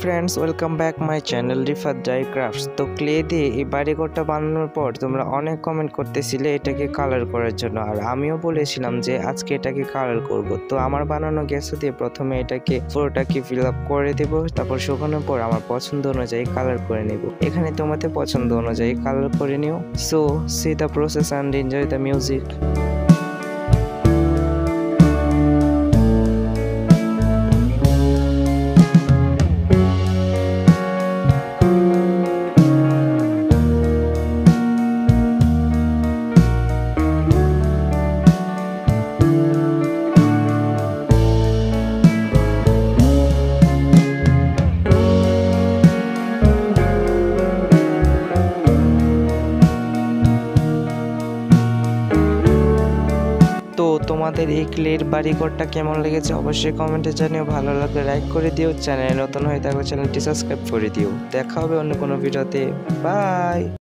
Friends, welcome back my channel Rifat DIY crafts. তো clay দিয়ে এই বাড়িঘরটা বানানোর পর তোমরা অনেক কমেন্ট করতেছিলে এটাকে কালার করার জন্য, আর আমিও বলেছিলাম যে আজকে এটাকে কালার করব। তো আমার বানানো গ্যাসো দিয়ে প্রথমে এটাকে পুরোটাকে ফিল আপ করে দেব, তারপর শুকানোর পর আমার পছন্দ অনুযায়ী কালার করে নেব। এখানে তোমাদের পছন্দ অনুযায়ী কালার করে নিও। So C the process and enjoy the music. তো তোমাদের এই ক্লের বাড়িঘরটা কেমন লেগেছে অবশ্যই কমেন্টে জানিও। ভালো লাগলে লাইক করে দিও, চ্যানেলে নতুন হয়ে থাকলে চ্যানেলটি সাবস্ক্রাইব করে দিও। দেখা হবে অন্য কোনো ভিডিওতে। বাই।